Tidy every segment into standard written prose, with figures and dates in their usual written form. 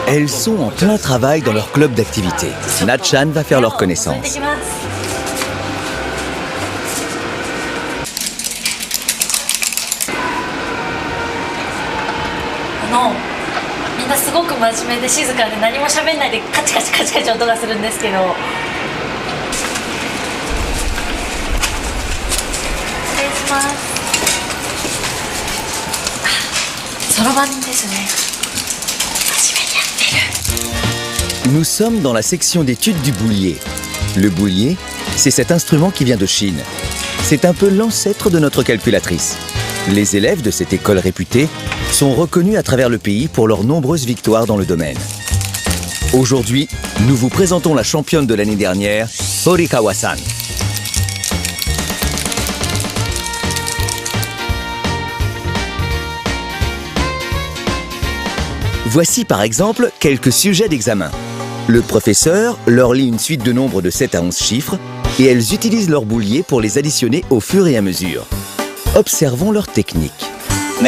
Elles sont en plein travail dans leur club d'activité. Natchan va faire leur connaissance. みんなすごく真面目で静かで何も喋んないでカチカチカチカチ音がするんですけど、失礼します。そろばんですね。真面目にやってる。 Nous sommes dans la section d'études du boulier. Le boulier, c'est cet instrument qui vient de Chine. C'est un peu l'ancêtre de notre calculatrice. Les élèves de cette école réputée sont reconnus à travers le pays pour leurs nombreuses victoires dans le domaine. Aujourd'hui, nous vous présentons la championne de l'année dernière, Horikawa-san. Voici par exemple quelques sujets d'examen. Le professeur leur lit une suite de nombres de 7 à 11 chiffres et elles utilisent leur boulier pour les additionner au fur et à mesure. Observons leur technique. 1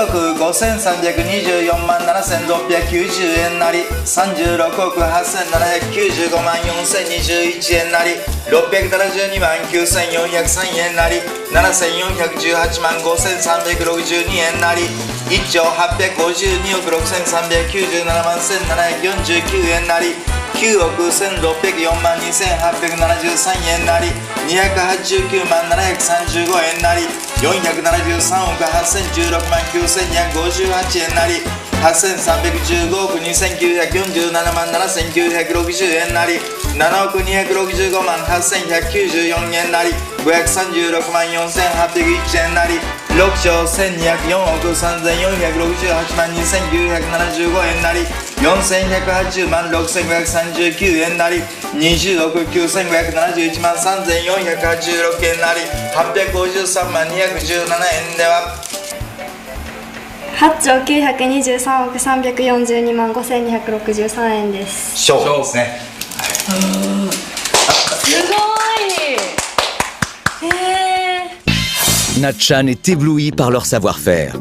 億5324万7690円なり36億8795万4021円なり672万9403円なり7418万5362円なり1兆852億6397万1749円なり9億1604万2873円なり289万735円なり473億8016万9258円なり8315億2947万7960円なり7億265万8194円なり536万4801円なり6兆1204億3468万2975円なり4180万6539円なり20億9571万3486円なり853万217円では8兆923億342万5263円です。勝負ですね。すごい。Natchan est ébloui par leur savoir-faire.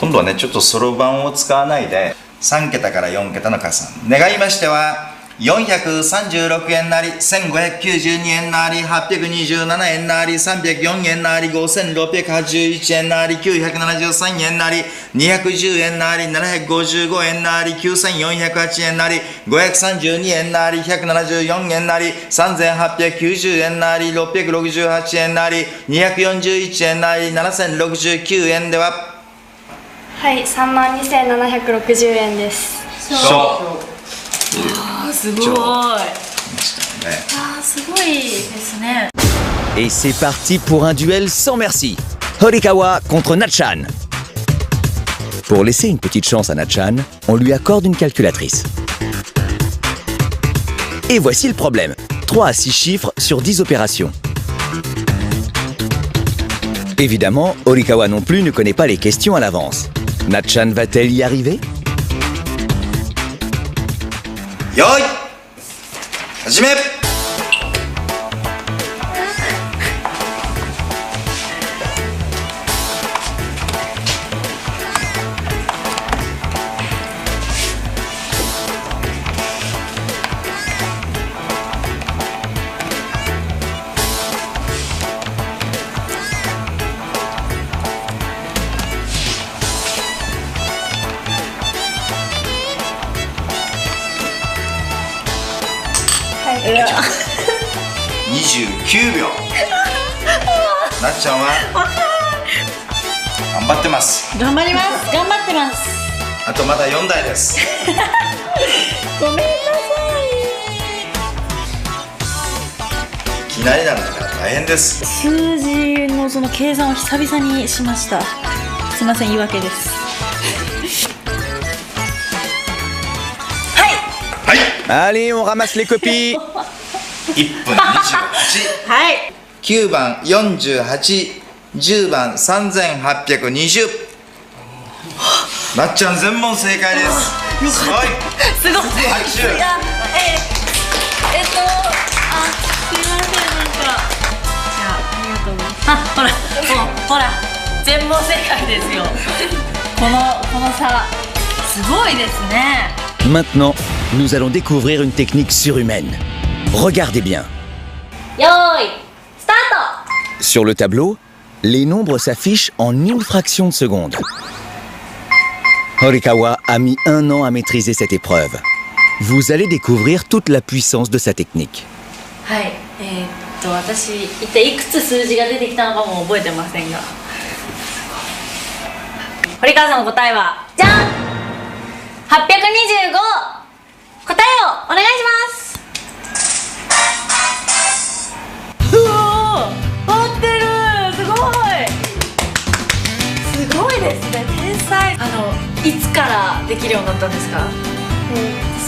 今度はねちょっとそろばんを使わないで3桁から4桁の加算願いましては436円なり1592円なり827円なり304円なり5681円なり973円なり210円なり755円なり9408円なり532円なり174円なり3890円なり668円なり241円なり7069円でははい、32,760円です。すごい。すごいですね。 Et c'est parti pour un duel sans merci. Horikawa contre Natchan. Pour laisser une petite chance à Natchan, on lui accorde une calculatrice. Et voici le problème. 3 à 6 chiffres sur 10 opérations. Évidemment, Horikawa non plus ne connaît pas les questions à l'avance. Natchan va-t-elle y arriver? よい始め29秒なっちゃんは頑張ってます。頑張ります。頑張ってます。あとまだ4台です。ごめんなさいきなりなんだから大変です。数字のその計算を久々にしました。すいません、言い訳です。Allez, on ramasse les copies. 1分28。はい。9番48、10番3820。なっちゃん全問正解です。すごい。すごい。拍手。すいません、なんか。じゃあ、ありがとうございます。ほら、全問正解ですよ。この差すごいですね。 Maintenant, nous allons découvrir une technique surhumaine. Regardez bien. よーいスター Sur le tableau, les nombres s'affichent en une fraction de seconde. Horikawa a mis 1 an à maîtriser cette épreuve. Vous allez découvrir toute la puissance de sa technique. ト。はい、私一体いくつ数字が出てきたのかも覚えてませんが、堀川さんの答えはじゃん、825。答えをお願いします。うわー合ってる、すごいすごいですね、天才。いつからできるようになったんですか？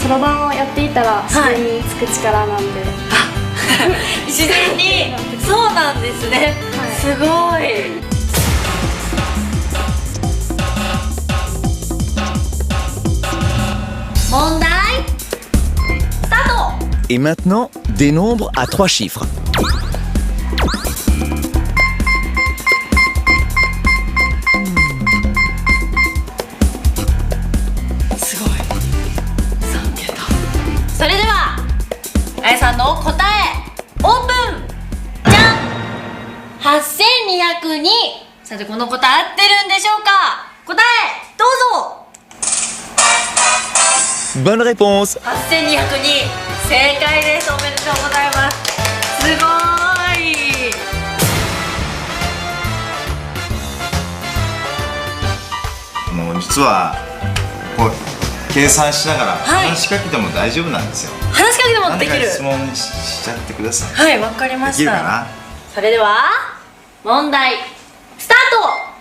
そろばんをやっていたら自然につく力なんで、自然にそうなんですね、すごい。問題スタート。 Et maintenant, des nombres à 3 chiffres. すごい、3桁。それではあやさんの答えオープン。じゃん、8202。さてこの答え合ってるんでしょうか？答えどうぞ。 Bonne réponse! 8202正解です。おめでとうございます。すごい。実はこう計算しながらはい話しかけても大丈夫なんですよ。話しかけてもできる。何か質問しちゃってください。はい、わかりまできした。るかな？それでは問題スタート。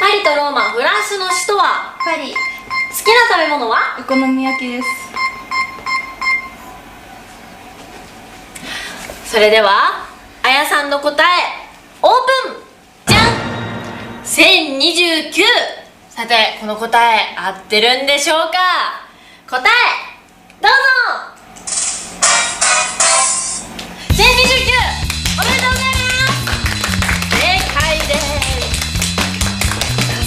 パリとローマ、フランスの首都は？パリ。好きな食べ物は？お好み焼きです。それではあやさんの答えオープン。じゃん、1029。さてこの答え合ってるんでしょうか？答えどうぞ。1029。おめでとうございます。正解です。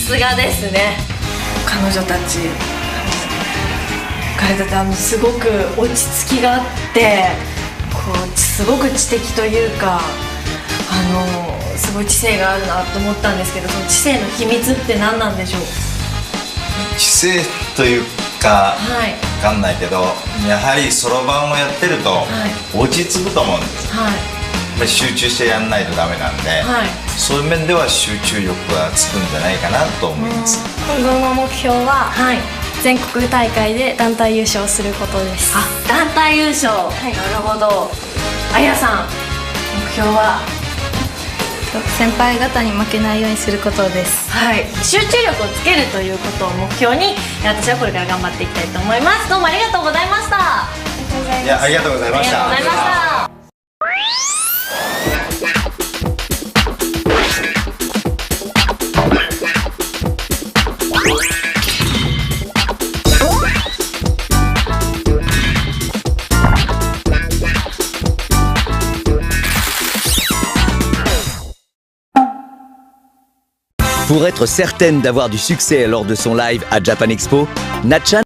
さすがですね。彼女たちすごく落ち着きがあって、こうすごく知的というか、すごい知性があるなと思ったんですけど、その知性の秘密って何なんでしょう？知性というかはいわかんないけど、やはりそろばんをやってると落ち着くと思うんですよ。はいやっぱり集中してやんないとダメなんで、はいそういう面では集中力がつくんじゃないかなと思います。今後の目標ははい。全国大会で団体優勝することです。あ、団体優勝、なるほど。あやさん目標は？先輩方に負けないようにすることです。はい、集中力をつけるということを目標に私はこれから頑張っていきたいと思います。どうもありがとうございました。いや、ありがとうございました。ありがとうございました。Pour être certaine d'avoir du succès lors de son live à Japan Expo, Natchan